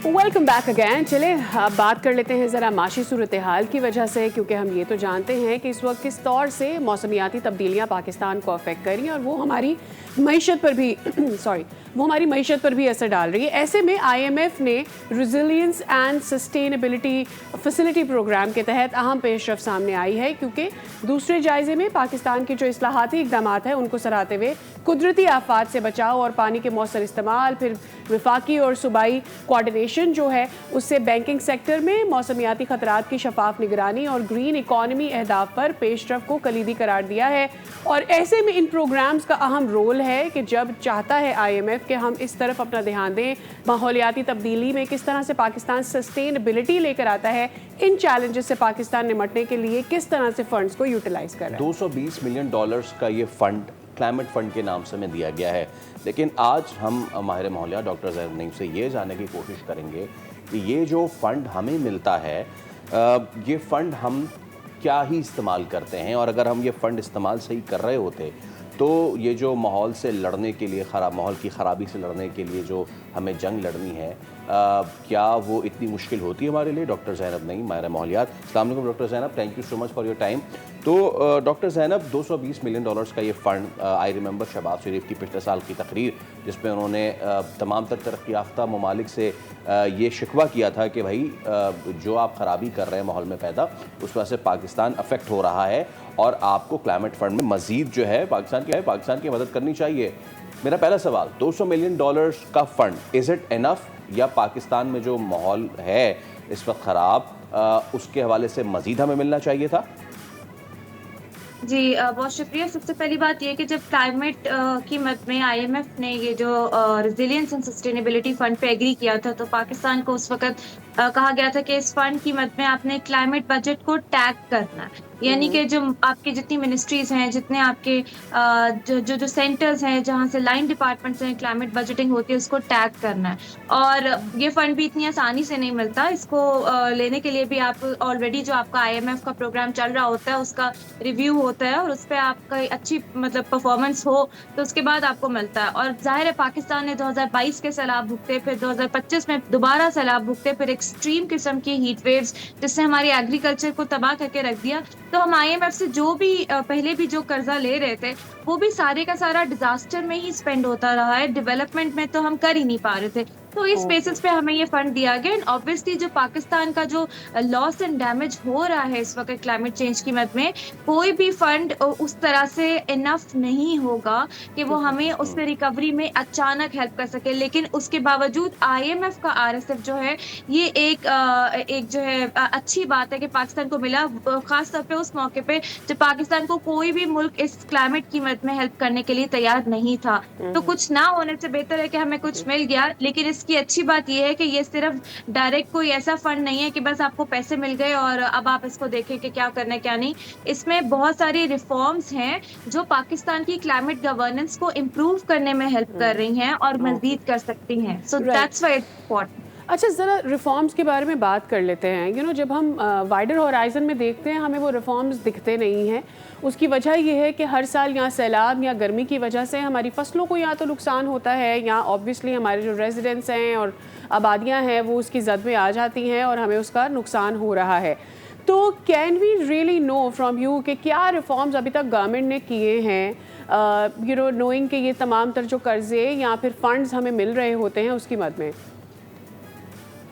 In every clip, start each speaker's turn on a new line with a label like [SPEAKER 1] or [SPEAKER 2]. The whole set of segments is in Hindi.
[SPEAKER 1] Welcome back again. चले अब बात कर लेते हैं ज़रा माशी सूरत हाल की वजह से, क्योंकि हम ये तो जानते हैं कि इस वक्त किस तौर से मौसमियाती तब्दीलियाँ पाकिस्तान को अफेक्ट कर रही हैं और वो हमारी मईशत पर भी वो हमारी मईशत पर भी असर डाल रही है। ऐसे में IMF ने resilience and sustainability facility programme के तहत अहम पेशरफ सामने आई है, क्योंकि दूसरे जायजे में पाकिस्तान के जो इस्लाहाती इक़दाम हैं उनको सराहते हुए कुदरती आफात से बचाव और पानी के मौसर इस्तेमाल, फिर विफाकी और सूबाई कोऑर्डिनेशन जो है उससे बैंकिंग सेक्टर में मौसमियाती खतरात की शफाफ निगरानी और ग्रीन इकॉनमी अहदाफ पर पेशरफ को कलीदी करार दिया है। और ऐसे में इन प्रोग्राम्स का अहम रोल है कि जब चाहता है IMF कि हम इस तरफ अपना ध्यान दें, माहौलियाती तब्दीली में किस तरह से पाकिस्तान सस्टेनेबिलिटी लेकर आता है, इन चैलेंजेस से पाकिस्तान निपटने के लिए किस तरह से फंड्स को यूटिलाइज कर रहा है।
[SPEAKER 2] $220 मिलियन का ये फंड क्लाइमेट फंड के नाम से में दिया गया है। लेकिन आज हम माहिर माहौलियात डॉक्टर ज़ैनब नईम से ये जानने की कोशिश करेंगे कि ये जो फ़ंड हमें मिलता है, ये फ़ंड हम क्या ही इस्तेमाल करते हैं, और अगर हम ये फ़ंड इस्तेमाल सही कर रहे होते तो ये जो माहौल से लड़ने के लिए, माहौल की ख़राबी से लड़ने के लिए जो हमें जंग लड़नी है, क्या वो इतनी मुश्किल होती है हमारे लिए? डॉक्टर ज़ैनब नईम, माहिर माहौलियात। अस्सलाम वालेकुम doctor Zainab, thank you so much for your time. तो डॉक्टर ज़ैनब, $220 मिलियन का ये फ़ंड, आई रिमेंबर शहबाज शरीफ की पिछले साल की तकरीर जिसमें उन्होंने तमाम तर तरक्की याफ्ता ममालिक से ये शिकवा किया था कि भाई जो आप ख़राबी कर रहे हैं माहौल में पैदा, उस वजह से पाकिस्तान अफेक्ट हो रहा है और आपको क्लाइमेट फ़ंड में मज़ीद जो है पाकिस्तान की मदद करनी चाहिए। मेरा पहला सवाल, $200 मिलियन का फ़ंड, इज़ इट इनफ, या पाकिस्तान में जो माहौल है इस वक्त ख़राब, उसके हवाले से मज़ीद हमें मिलना चाहिए था?
[SPEAKER 3] जी बहुत शुक्रिया। सबसे पहली बात ये कि जब क्लाइमेट की मद में IMF ने ये जो रेजिलियंस एंड सस्टेनेबिलिटी फंड पे एग्री किया था, तो पाकिस्तान को उस वक्त कहा गया था कि इस फंड की मद में आपने क्लाइमेट बजट को टैग करना है, यानी कि जो आपकी जितनी मिनिस्ट्रीज हैं, जितने आपके जो सेंटर्स हैं जहाँ से लाइन डिपार्टमेंट्स हैं, क्लाइमेट बजटिंग होती है, उसको टैग करना है। और ये फंड भी इतनी आसानी से नहीं मिलता। इसको लेने के लिए भी आप ऑलरेडी जो आपका IMF का प्रोग्राम चल रहा होता है उसका रिव्यू होता है और उस पर आपका अच्छी परफॉर्मेंस हो तो उसके बाद आपको मिलता है। और जाहिर है पाकिस्तान ने 2022 के सैलाब भुगते, फिर 2025 में दोबारा सैलाब भुगते, फिर एक्सट्रीम किस्म की हीट वेव्स जिससे हमारी एग्रीकल्चर को तबाह करके रख दिया। तो हम IMF से जो भी पहले भी जो कर्जा ले रहे थे वो भी सारे का सारा डिजास्टर में ही स्पेंड होता रहा है, डेवलपमेंट में तो हम कर ही नहीं पा रहे थे। तो इस बेसिस पे हमें ये फंड दिया गया। एंड ऑब्वियसली जो पाकिस्तान का जो लॉस एंड डैमेज हो रहा है इस वक्त क्लाइमेट चेंज की मद में, कोई भी फंड उस तरह से इनफ नहीं होगा कि वो हमें उससे रिकवरी में अचानक हेल्प कर सके। लेकिन उसके बावजूद IMF का RSF जो है ये एक जो है अच्छी बात है कि पाकिस्तान को मिला, खास तौर पे उस मौके पे जब पाकिस्तान को कोई भी मुल्क इस क्लाइमेट की मद में हेल्प करने के लिए तैयार नहीं था। तो कुछ ना होने से बेहतर है कि हमें कुछ मिल गया। लेकिन इसकी अच्छी बात यह है कि ये सिर्फ डायरेक्ट कोई ऐसा फंड नहीं है कि बस आपको पैसे मिल गए और अब आप इसको देखें कि क्या करना है क्या नहीं। इसमें बहुत सारी रिफॉर्म्स हैं जो पाकिस्तान की क्लाइमेट गवर्नेंस को इम्प्रूव करने में हेल्प कर रही हैं और मजीद कर सकती हैं। So that's why it's important.
[SPEAKER 1] अच्छा, ज़रा रिफॉर्म्स के बारे में बात कर लेते हैं। जब हम वाइडर होराइजन में देखते हैं हमें वो रिफॉर्म्स दिखते नहीं हैं। उसकी वजह ये है कि हर साल यहाँ सैलाब या गर्मी की वजह से हमारी फसलों को यहाँ तो नुकसान होता है, या ऑब्वियसली हमारे जो रेजिडेंट्स हैं और आबादियाँ हैं वो उसकी जद में आ जाती हैं और हमें उसका नुकसान हो रहा है। तो can we really know from you कि क्या रिफॉर्म्स अभी तक गवर्नमेंट ने किए हैं, नोइंग कि ये तमाम तर जो कर्जे या फिर फंड्स हमें मिल रहे होते हैं उसकी मद में?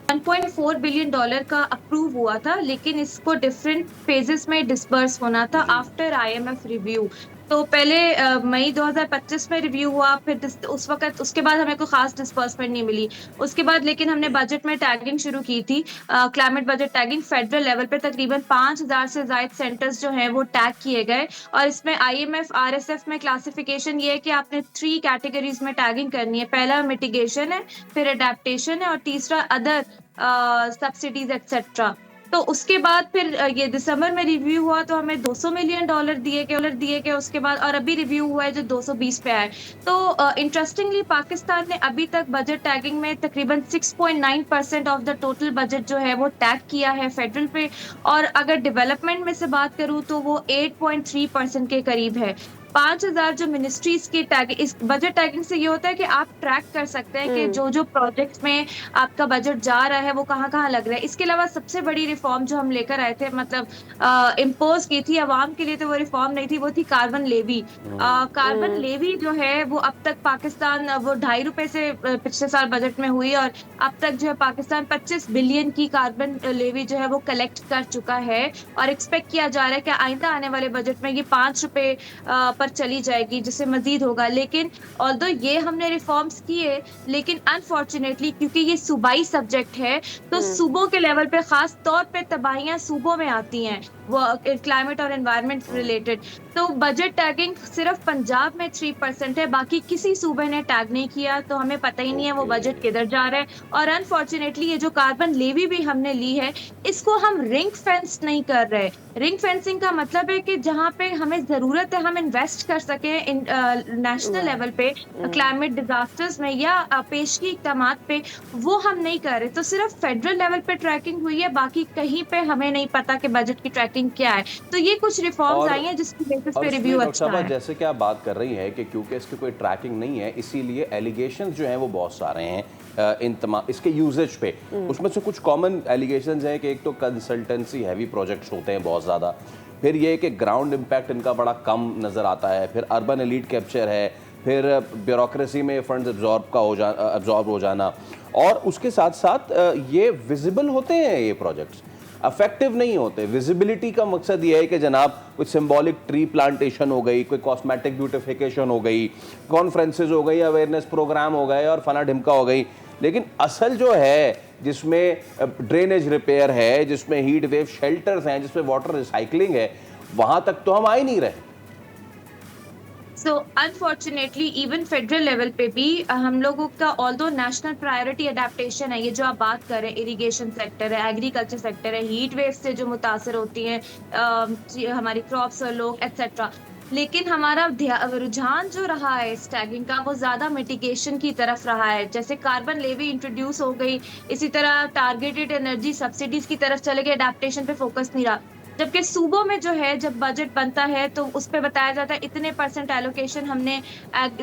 [SPEAKER 3] $1.4 बिलियन का अप्रूव हुआ था, लेकिन इसको डिफरेंट फेजेस में डिस्बर्स होना था आफ्टर IMF रिव्यू। तो पहले मई 2025 में रिव्यू हुआ, फिर उस वक्त उसके बाद हमें कोई खास डिस्बर्समेंट नहीं मिली। उसके बाद लेकिन हमने बजट में टैगिंग शुरू की थी, climate budget tagging. Federal level पे तकरीबन 5000 से ज़ायद सेंटर्स जो हैं वो टैग किए गए। और इसमें IMF RSF में क्लासिफिकेशन ये है कि आपने 3 कैटेगरीज में टैगिंग करनी है। पहला मिटिगेशन है, फिर अडेप्टेशन है और तीसरा अदर सब्सिडीज एक्सेट्रा। तो उसके बाद फिर ये दिसंबर में रिव्यू हुआ तो हमें $200 मिलियन दिए गए उसके बाद, और अभी रिव्यू हुआ है जो 220 पे आए। तो इंटरेस्टिंगली पाकिस्तान ने अभी तक बजट टैगिंग में तकरीबन 6.9% ऑफ द टोटल बजट जो है वो टैग किया है फेडरल पे, और अगर डेवलपमेंट में से बात करूँ तो वो 8.3% के करीब है। 5000 जो मिनिस्ट्रीज की टैग, इस बजट टैगिंग से ये होता है कि आप ट्रैक कर सकते हैं कि जो जो प्रोजेक्ट्स में आपका बजट जा रहा है वो कहाँ कहाँ लग रहा है। इसके अलावा सबसे बड़ी रिफॉर्म जो हम लेकर आए थे, मतलब इम्पोज की थी अवाम के लिए, तो वो रिफॉर्म नहीं थी, वो थी कार्बन लेवी। कार्बन लेवी जो है वो अब तक पाकिस्तान, वो ₹2.5 से पिछले साल बजट में हुई, और अब तक जो है पाकिस्तान 25 बिलियन की कार्बन लेवी जो है वो कलेक्ट कर चुका है, और एक्सपेक्ट किया जा रहा है कि आइंदा आने वाले बजट में ये ₹5 पर चली जाएगी, जिससे मजीद होगा। लेकिन ऑल्दो ये हमने रिफॉर्म्स किए, लेकिन अनफॉर्चुनेटली क्योंकि ये सूबाई सब्जेक्ट है, तो सूबों के लेवल पे खास तौर पे तबाहियां सूबों में आती हैं, वो क्लाइमेट और एनवायरनमेंट रिलेटेड। तो बजट टैगिंग सिर्फ पंजाब में 3% है, बाकी किसी सूबे ने टैग नहीं किया, तो हमें पता ही नहीं है वो बजट किधर जा रहा है। और अनफॉर्चुनेटली ये जो कार्बन लेवी भी हमने ली है, इसको हम रिंग फेंस नहीं कर रहे। रिंग फेंसिंग का मतलब है कि जहाँ पे हमें जरूरत है हम इन्वेस्ट कर सके नेशनल लेवल पे क्लाइमेट डिजास्टर्स में या पेशगी इक़दामात पे, वो हम नहीं कर रहे। तो सिर्फ फेडरल लेवल पे ट्रैकिंग हुई है, बाकी कहीं पे हमें नहीं पता कि बजट की ट्रैकिंग क्या है। तो ये कुछ रिफॉर्म्स आई हैं जिसकी बेसिस पे रिव्यू अच्छा है।
[SPEAKER 2] जैसे कि आप बात कर रही हैं कि क्योंकि इसकी कोई ट्रैकिंग नहीं है, इसीलिए एलिगेशंस जो हैं वो बहुत सारे हैं इन तमाम इसके यूजेज पे। उसमें से कुछ कॉमन एलिगेशंस हैं कि एक तो कंसल्टेंसी हैवी प्रोजेक्ट्स होते हैं बहुत ज़्यादा, फिर ये कि ग्राउंड इम्पैक्ट इनका बड़ा कम नज़र आता है, फिर अर्बन एलीट कैप्चर है, फिर ब्यूरोक्रेसी में फंड्स एब्जॉर्ब हो जाना, और उसके साथ साथ ये विजिबल होते हैं, ये प्रोजेक्ट्स अफेक्टिव नहीं होते। विजिबिलिटी का मकसद ये है कि जनाब कोई सिंबॉलिक ट्री प्लांटेशन हो गई, कोई कॉस्मेटिक ब्यूटिफिकेशन हो गई, कॉन्फ्रेंसेज हो गई, अवेयरनेस प्रोग्राम हो गए और फना ढिमका हो गई, लेकिन असल जो है जिसमें ड्रेनेज रिपेयर है, जिसमें हीट वेव शेल्टर्स हैं, जिसमें वाटर रिसाइकलिंग है, वहां तक तो हम आ ही नहीं रहे।
[SPEAKER 3] So unfortunately even federal level पे भी हम लोगों का ऑल्दो नेशनल प्रायोरिटी अडेप्टेशन है, ये जो आप बात कर रहे हैं, इरिगेशन सेक्टर है, एग्रीकल्चर सेक्टर है, हीट वेव से जो मुतासर होती हैं हमारी क्रॉप्स और लोग एक्सेट्रा, लेकिन हमारा रुझान जो रहा है इस टैगिंग का वो ज्यादा मिटिगेशन की तरफ रहा है। जैसे कार्बन लेवी इंट्रोड्यूस हो गई, इसी तरह टारगेटेड एनर्जी सब्सिडीज की तरफ चले गए, अडेप्टेशन पे फोकस नहीं रहा। जबकि सूबों में जो है जब बजट बनता है तो उस पर बताया जाता है इतने % एलोकेशन हमने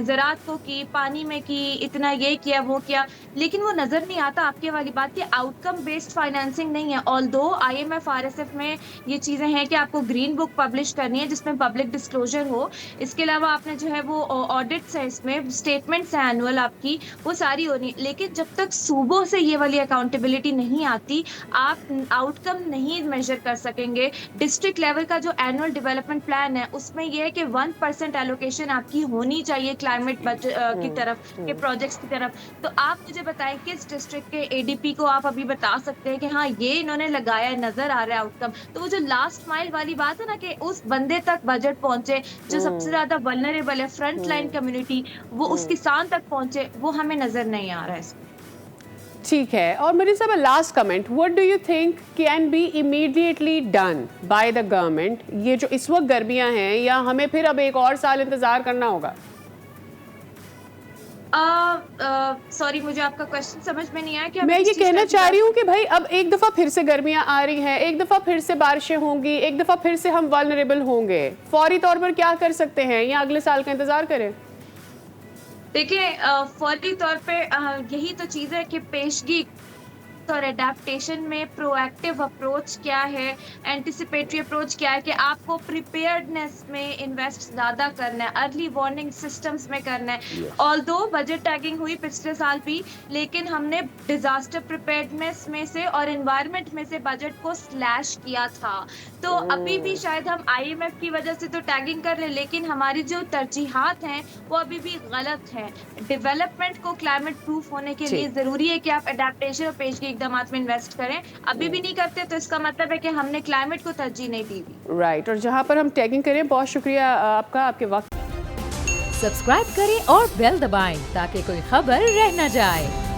[SPEAKER 3] ज़राअत को की, पानी में की, इतना ये किया वो किया, लेकिन वो नज़र नहीं आता आपके वाली बात की आउटकम बेस्ड फाइनेंसिंग नहीं है। ऑल्दो IMF RSF में ये चीज़ें हैं कि आपको ग्रीन बुक पब्लिश करनी है जिसमें पब्लिक डिस्क्लोजर हो, इसके अलावा आपने जो है वो ऑडिट्स है, इसमें स्टेटमेंट्स हैं एनुअल आपकी, वो सारी होनी। लेकिन जब तक सूबों से ये वाली अकाउंटेबिलिटी नहीं आती, आप आउटकम नहीं मेजर कर सकेंगे। डिस्ट्रिक्ट लेवल का जो एनुअल डेवलपमेंट प्लान है उसमें यह है कि 1% एलोकेशन आपकी होनी चाहिए क्लाइमेट की तरफ के प्रोजेक्ट्स की तरफ। तो आप मुझे बताएं किस डिस्ट्रिक्ट के ADP को आप अभी बता सकते हैं कि हाँ ये इन्होंने लगाया है, नजर आ रहा है आउटकम। तो वो जो लास्ट माइल वाली बात है ना कि उस बंदे तक बजट पहुंचे जो सबसे ज्यादा वल्नरेबल है, फ्रंट लाइन कम्युनिटी, वो उस किसान तक पहुंचे, वो हमें नजर नहीं आ रहा है।
[SPEAKER 1] ठीक है। और मरीन साहब, last comment, what do you think can be immediately done by the government? ये जो इस वक्त गर्मियां हैं, या हमें फिर अब एक और साल इंतजार करना होगा?
[SPEAKER 3] सॉरी मुझे आपका क्वेश्चन समझ में नहीं आया। कि
[SPEAKER 1] मैं ये कहना चाह रही हूँ कि भाई अब एक दफा फिर से गर्मियां आ रही हैं, एक दफा फिर से बारिशें होंगी, एक दफा फिर से हम वल्नरेबल होंगे, फौरी तौर पर क्या कर सकते हैं, या अगले साल का इंतजार करें?
[SPEAKER 3] देखिए फौरी तौर पे यही तो चीज़ है कि पेशगी और एडेप्टेशन में प्रोएक्टिव अप्रोच क्या है, एंटिसिपेटरी अप्रोच क्या है, कि आपको प्रिपेयर्डनेस में इन्वेस्ट ज़्यादा करना है, अर्ली वार्निंग सिस्टम्स में करना है। ऑल्दो बजट टैगिंग हुई पिछले साल भी, लेकिन हमने डिजास्टर प्रिपेयर्डनेस में से और एनवायरनमेंट में से बजट को स्लैश किया था। तो अभी भी शायद हम IMF की वजह से तो टैगिंग कर रहे हैं, लेकिन हमारी जो तरजीहात हैं वो अभी भी गलत है। डेवलपमेंट को क्लाइमेट प्रूफ होने के लिए ज़रूरी है कि आप एडेप्टेशन और पेशगी इक़दामात में इन्वेस्ट करें। अभी भी नहीं करते तो इसका मतलब है कि हमने क्लाइमेट को तरजीह नहीं दी हुई।
[SPEAKER 1] राइट। और जहां पर हम टैगिंग करें, बहुत शुक्रिया आपका, आपके वक्त।
[SPEAKER 4] सब्सक्राइब करें और बेल दबाएं ताकि कोई खबर रह न जाए।